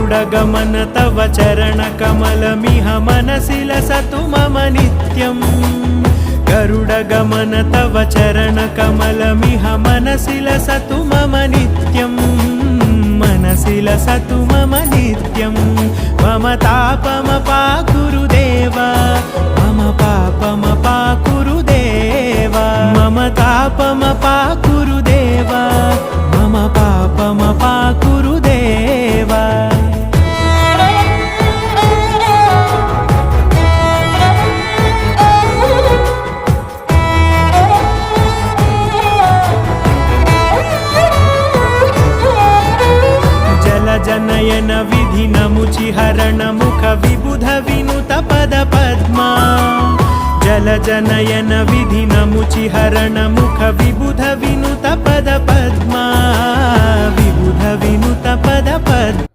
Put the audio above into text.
गरुडगमन तव चरणकमलमिह मनसि लसतु मम नित्यम् गरुडगमन तव चरणकमलमिह मनसि लसतु मम नित्यम् मनसि लसतु मम नित्यम् मम तापमपाकुरु देव मम पापमपाकुरु देव मम तापमपाकुरु देव मम पापमपाकुरु देव जनयन विधिनमुचिहरण मुख विबुध विनुत पद पद्मा जल जनयन विधिनमुचिहरण मुख विबुध विनुत पद पद्मा विबुध विनुत पद पद्मा